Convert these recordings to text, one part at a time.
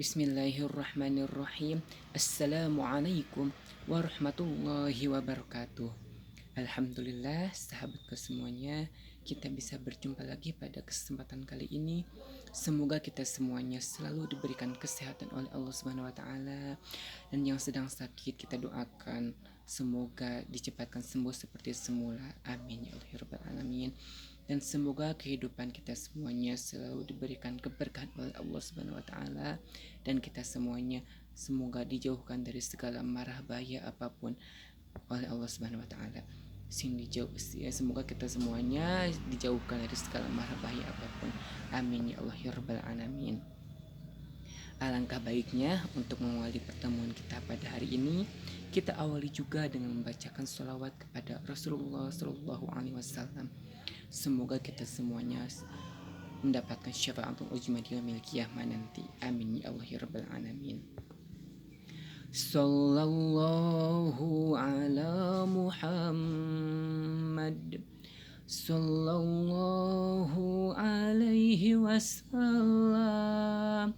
Bismillahirrahmanirrahim. Assalamualaikum warahmatullahi wabarakatuh. Alhamdulillah, sahabatku semuanya, kita bisa berjumpa lagi pada kesempatan kali ini. Semoga kita semuanya selalu diberikan kesehatan oleh Allah Subhanahu wa taala, dan yang sedang sakit kita doakan semoga dicepatkan sembuh seperti semula. Amin ya Allah ya rabbal alamin. Dan semoga kehidupan kita semuanya selalu diberikan keberkahan oleh Allah Subhanahu wa taala, dan kita semuanya semoga dijauhkan dari segala marah bahaya apapun oleh Allah Subhanahu wa taala. Semoga kita semuanya dijauhkan dari segala marah bahaya apapun. Amin ya Allah ya rabbal alamin. Alangkah baiknya untuk mengawali pertemuan kita pada hari ini, kita awali juga dengan membacakan sholawat kepada Rasulullah Shallallahu Alaihi Wasallam. Semoga kita semuanya mendapatkan syafaatul uzma di yaumil qiyamah nanti. Amin ya Allah ya rabbal alamin. Sallallahu ala Muhammad, sallallahu alaihi wasallam,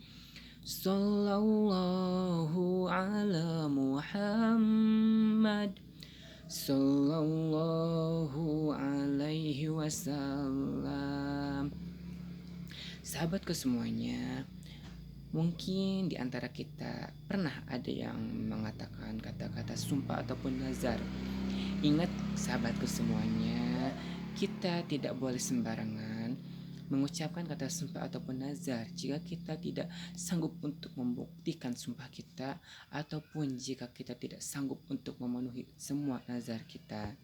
sallallahu ala Muhammad, sallallahu alaihi wasallam. Sahabatku semuanya, mungkin di antara kita pernah ada yang mengatakan kata-kata sumpah ataupun nazar. Ingat sahabatku semuanya, kita tidak boleh sembarangan mengucapkan kata sumpah ataupun nazar jika kita tidak sanggup untuk membuktikan sumpah kita, ataupun jika kita tidak sanggup untuk memenuhi semua nazar kita.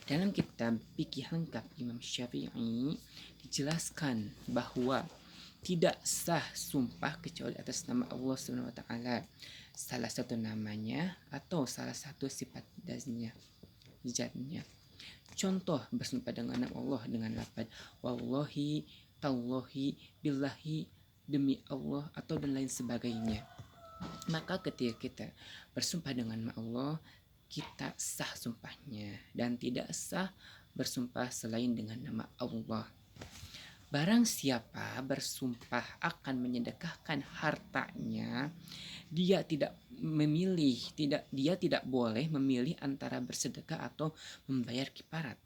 Dalam kitab Fikih Lengkap Imam Syafi'i dijelaskan bahwa tidak sah sumpah kecuali atas nama Allah Subhanahu wa taala, salah satu namanya atau salah satu sifat zatnya. Contoh bersumpah dengan nama Allah dengan lafaz wallahi, tallahi, billahi, demi Allah, atau dan lain sebagainya. Maka ketika kita bersumpah dengan nama Allah, kita sah sumpahnya, dan tidak sah bersumpah selain dengan nama Allah. Barang siapa bersumpah akan menyedekahkan hartanya, dia tidak boleh memilih antara bersedekah atau membayar kifarat.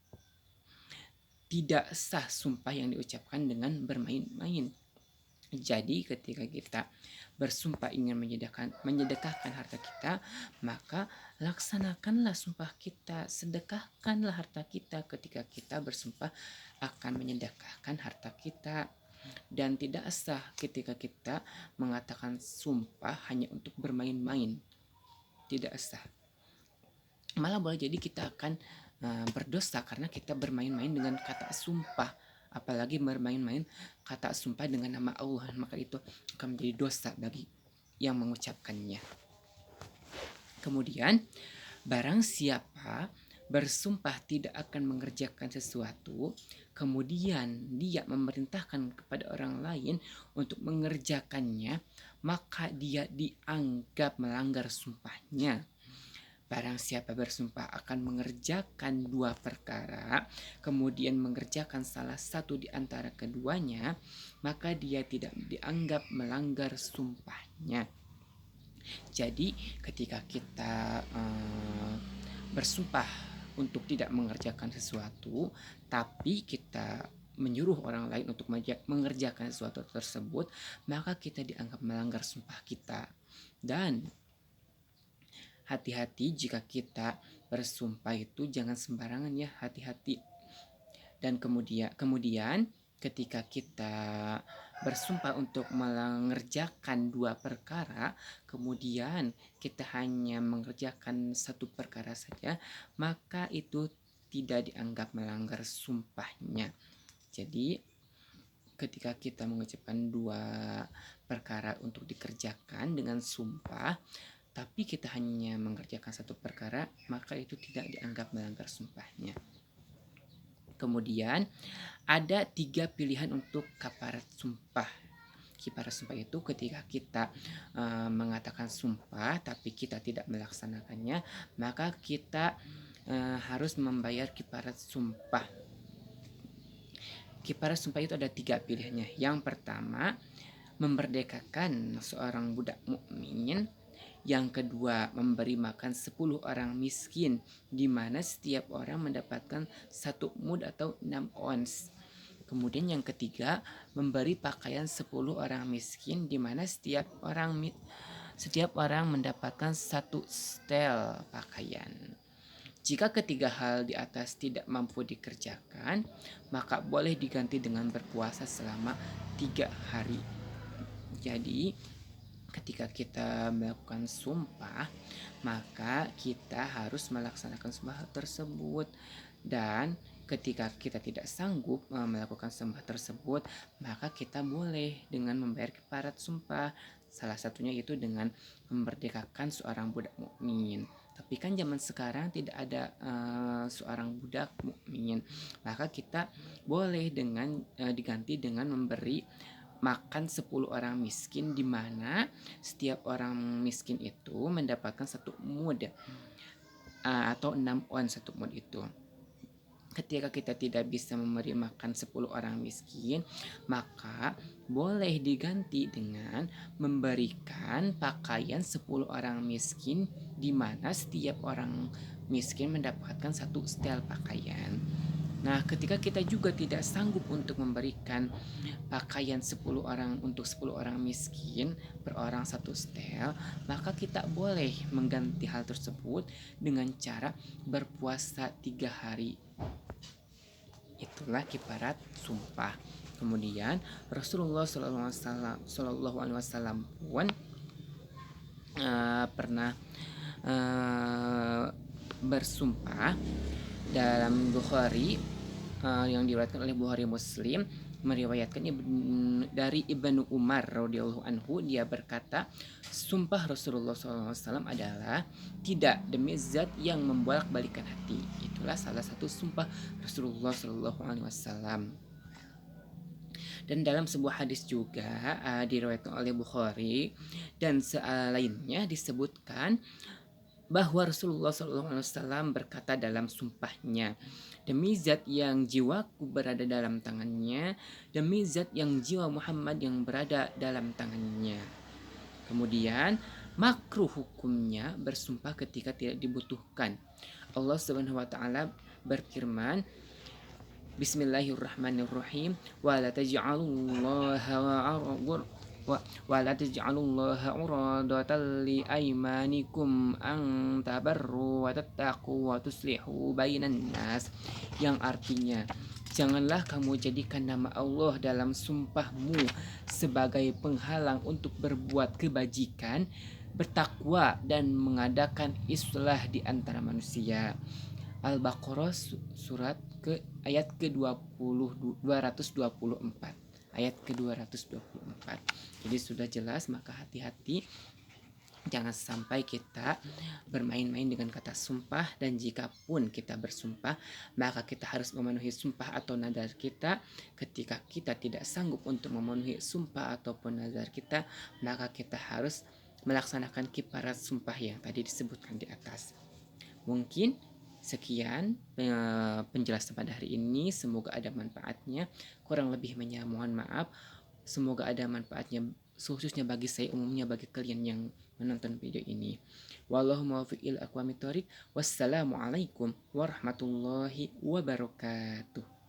Tidak sah sumpah yang diucapkan dengan bermain-main. Jadi ketika kita bersumpah ingin menyedekahkan harta kita, maka laksanakanlah sumpah kita, sedekahkanlah harta kita ketika kita bersumpah akan menyedekahkan harta kita. Dan tidak sah ketika kita mengatakan sumpah hanya untuk bermain-main. Tidak sah. Malah boleh jadi kita akan berdosa karena kita bermain-main dengan kata sumpah. Apalagi bermain-main kata sumpah dengan nama Allah, maka itu akan menjadi dosa bagi yang mengucapkannya. Kemudian, barang siapa bersumpah tidak akan mengerjakan sesuatu, kemudian dia memerintahkan kepada orang lain untuk mengerjakannya, maka dia dianggap melanggar sumpahnya. Barang siapa bersumpah akan mengerjakan dua perkara, kemudian mengerjakan salah satu di antara keduanya, maka dia tidak dianggap melanggar sumpahnya. Jadi ketika kita bersumpah untuk tidak mengerjakan sesuatu, tapi kita menyuruh orang lain untuk mengerjakan sesuatu tersebut, maka kita dianggap melanggar sumpah kita. Dan hati-hati jika kita bersumpah itu jangan sembarangan ya, hati-hati. Dan kemudian ketika kita bersumpah untuk mengerjakan dua perkara, kemudian kita hanya mengerjakan satu perkara saja, maka itu tidak dianggap melanggar sumpahnya. Jadi ketika kita mengucapkan dua perkara untuk dikerjakan dengan sumpah, tapi kita hanya mengerjakan satu perkara, maka itu tidak dianggap melanggar sumpahnya. Kemudian ada 3 pilihan untuk kafarat sumpah. Kafarat sumpah itu ketika kita mengatakan sumpah tapi kita tidak melaksanakannya, maka kita harus membayar kafarat sumpah. Kafarat sumpah itu ada 3 pilihannya. Yang pertama, memerdekakan seorang budak mukmin. Yang kedua, memberi makan 10 orang miskin, di mana setiap orang mendapatkan 1 mud atau 6 ons. Kemudian yang ketiga, memberi pakaian 10 orang miskin, di mana setiap orang mendapatkan 1 setel pakaian. Jika ketiga hal di atas tidak mampu dikerjakan, maka boleh diganti dengan berpuasa selama 3 hari. Jadi, ketika kita melakukan sumpah, maka kita harus melaksanakan sumpah tersebut. Dan ketika kita tidak sanggup melakukan sumpah tersebut, maka kita boleh dengan membayar kifarat sumpah. Salah satunya itu dengan memerdekakan seorang budak mukmin. Tapi kan zaman sekarang tidak ada seorang budak mukmin, maka kita boleh dengan diganti dengan memberi makan 10 orang miskin, di mana setiap orang miskin itu mendapatkan 1 mud atau 6 on 1 mud itu. Ketika kita tidak bisa memberi makan 10 orang miskin, maka boleh diganti dengan memberikan pakaian 10 orang miskin, di mana setiap orang miskin mendapatkan 1 setel pakaian. Nah, ketika kita juga tidak sanggup untuk memberikan pakaian 10 orang untuk 10 orang miskin per orang 1 setel, maka kita boleh mengganti hal tersebut dengan cara berpuasa 3 hari. Itulah kifarat sumpah. Kemudian Rasulullah Shallallahu Alaihi Wasallam pun pernah bersumpah dalam Bukhari, yang diriwayatkan oleh Bukhari Muslim, meriwayatkan dari Ibnu Umar radhiyallahu anhu, dia berkata, sumpah Rasulullah SAW adalah tidak demi zat yang membolak-balikan hati. Itulah salah satu sumpah Rasulullah SAW. Dan dalam sebuah hadis juga diriwayatkan oleh Bukhari dan lainnya disebutkan bahwa Rasulullah SAW berkata dalam sumpahnya, demi zat yang jiwaku berada dalam tangannya, demi zat yang jiwa Muhammad yang berada dalam tangannya. Kemudian makruh hukumnya bersumpah ketika tidak dibutuhkan. Allah Subhanahu wa taala berfirman, Bismillahirrahmanirrahim, wa la taj'alullaha uradatan li aymanikum an tabarru wa tattaqu wa tuslihu bainan nas, yang artinya, janganlah kamu jadikan nama Allah dalam sumpahmu sebagai penghalang untuk berbuat kebajikan, bertakwa, dan mengadakan islah di antara manusia. Al-Baqarah surat ayat ke-224. Ayat ke-224. Jadi sudah jelas, maka hati-hati jangan sampai kita bermain-main dengan kata sumpah. Dan jika pun kita bersumpah, maka kita harus memenuhi sumpah atau nadar kita. Ketika kita tidak sanggup untuk memenuhi sumpah ataupun nadar kita, maka kita harus melaksanakan kifarat sumpah yang tadi disebutkan di atas. Mungkin sekian penjelasan pada hari ini, semoga ada manfaatnya. Kurang lebihnya mohon maaf. Semoga ada manfaatnya, khususnya bagi saya, umumnya bagi kalian yang menonton video ini. Wallahu muwaffiq ila aqwamit thoriq. Wassalamualaikum warahmatullahi wabarakatuh.